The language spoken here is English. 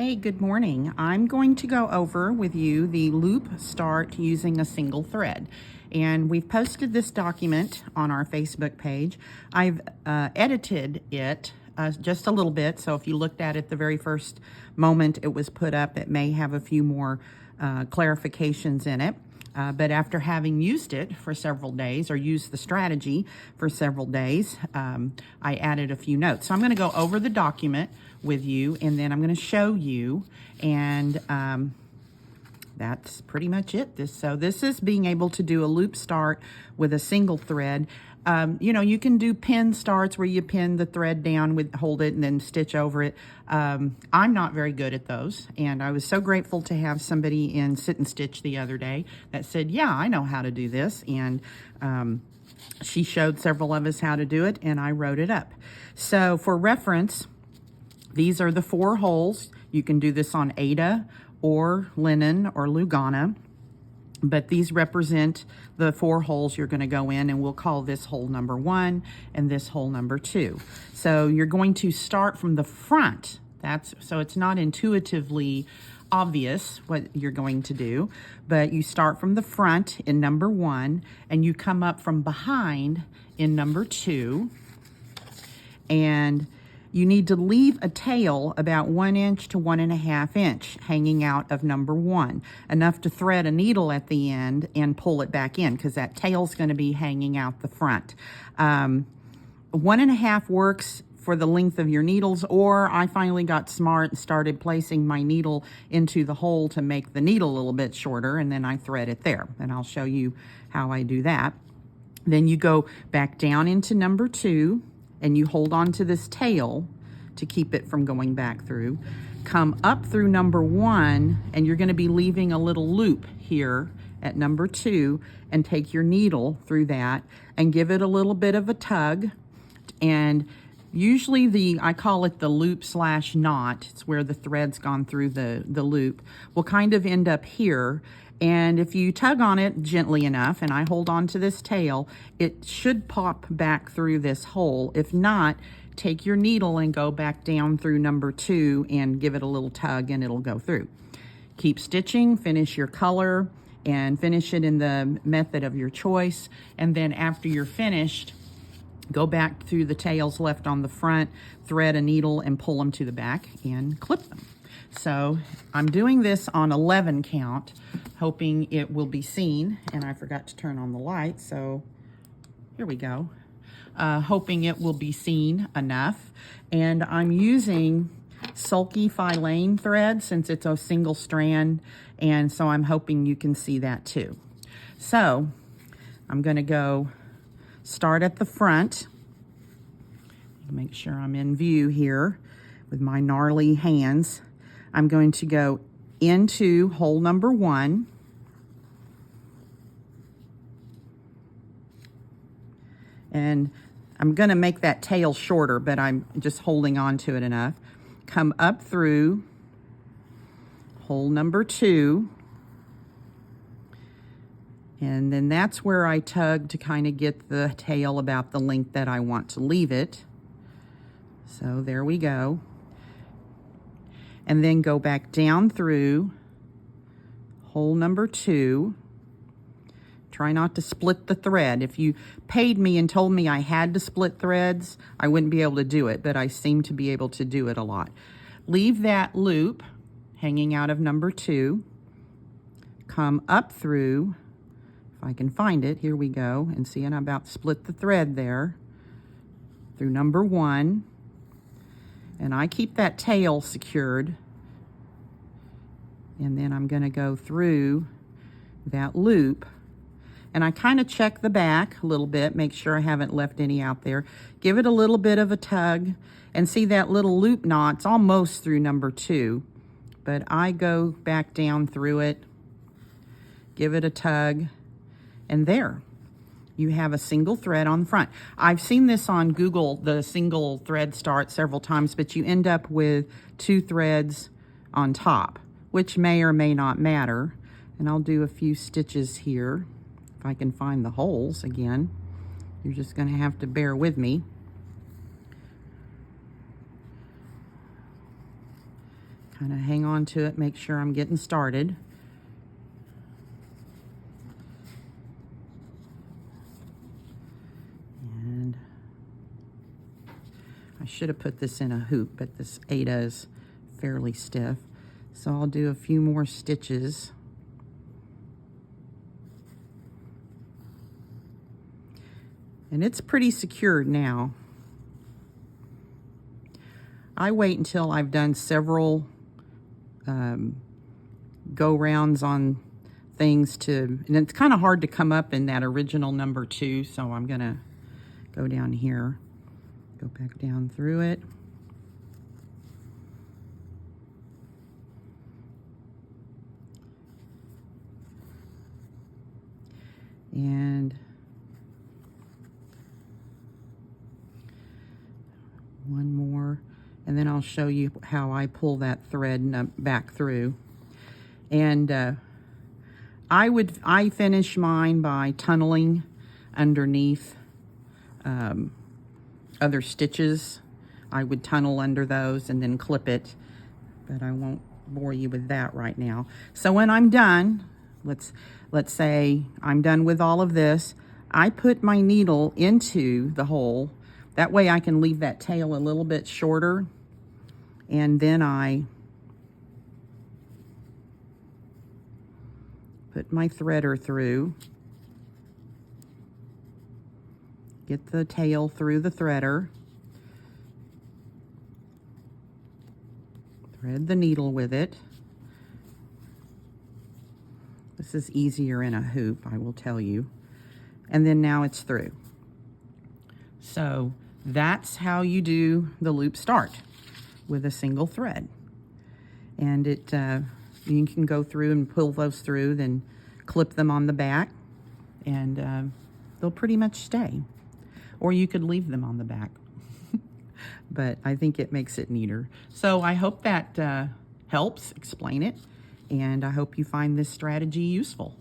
Hey, good morning. I'm going to go over with you the loop start using a single thread. And we've posted this document on our Facebook page. I've edited it just a little bit, so if you looked at it the very first moment it was put up, it may have a few more clarifications in it. But after having used it for several days, or used the strategy for several days, I added a few notes. So I'm going to go over the document with you, and then I'm going to show you, and that's pretty much it. This is being able to do a loop start with a single thread. You can do pin starts where you pin the thread down, hold it and then stitch over it. I'm not very good at those, and I was so grateful to have somebody in Sit and Stitch the other day that said, yeah, I know how to do this, and she showed several of us how to do it, and I wrote it up. So for reference, these are the 4 holes. You can do this on Aida or linen or Lugana, but these represent the 4 holes you're going to go in, and we'll call this hole number 1 and this hole number 2. So you're going to start from the front. So it's not intuitively obvious what you're going to do, but you start from the front in number 1 and you come up from behind in number 2, and you need to leave a tail about 1 inch to 1.5 inch hanging out of number 1, enough to thread a needle at the end and pull it back in, because that tail's going to be hanging out the front. 1.5 works for the length of your needles, or I finally got smart and started placing my needle into the hole to make the needle a little bit shorter, and then I thread it there, and I'll show you how I do that. Then you go back down into number 2, and you hold on to this tail to keep it from going back through. Come up through number 1, and you're going to be leaving a little loop here at number 2, and take your needle through that and give it a little bit of a tug. And usually I call it the loop / knot, it's where the thread's gone through the loop, will kind of end up here. And if you tug on it gently enough, and I hold on to this tail, it should pop back through this hole. If not, take your needle and go back down through number 2 and give it a little tug, and it'll go through. Keep stitching, finish your color, and finish it in the method of your choice. And then after you're finished, go back through the tails left on the front, thread a needle and pull them to the back and clip them. So I'm doing this on 11 count, hoping it will be seen, and I forgot to turn on the light, so here we go. Hoping it will be seen enough, and I'm using sulky filane thread since it's a single strand, and so I'm hoping you can see that too. So I'm going to go start at the front. Make sure I'm in view here with my gnarly hands. I'm going to go into hole number 1, and I'm going to make that tail shorter, but I'm just holding on to it enough. Come up through hole number 2, and then that's where I tug to kind of get the tail about the length that I want to leave it. So there we go. And then go back down through hole number 2. Try not to split the thread. If you paid me and told me I had to split threads, I wouldn't be able to do it, but I seem to be able to do it a lot. Leave that loop hanging out of number 2. Come up through, if I can find it, here we go, and see, and I'm about to split the thread there, through number 1. And I keep that tail secured, and then I'm going to go through that loop, and I kind of check the back a little bit, make sure I haven't left any out there. Give it a little bit of a tug, and see that little loop knot's almost through number 2, but I go back down through it, give it a tug, and there. You have a single thread on the front. I've seen this on Google, the single thread start, several times, but you end up with 2 threads on top, which may or may not matter. And I'll do a few stitches here. If I can find the holes again, you're just going to have to bear with me. kind of hang on to it, make sure I'm getting started. And I should have put this in a hoop, but this Aida is fairly stiff. So I'll do a few more stitches. And it's pretty secured now. I wait until I've done several go-rounds on things and it's kind of hard to come up in that original number 2, so I'm gonna go down here, go back down through it. And one more, and then I'll show you how I pull that thread back through. And I finish mine by tunneling underneath other stitches. I would tunnel under those and then clip it, but I won't bore you with that right now. So when I'm done, let's say I'm done with all of this, I put my needle into the hole. That way I can leave that tail a little bit shorter, and then I put my threader through, get the tail through the threader, thread the needle with it. This is easier in a hoop, I will tell you. And then now it's through. So that's how you do the loop start with a single thread. And you can go through and pull those through, then clip them on the back, and they'll pretty much stay. Or you could leave them on the back. But I think it makes it neater. So I hope that helps explain it, and I hope you find this strategy useful.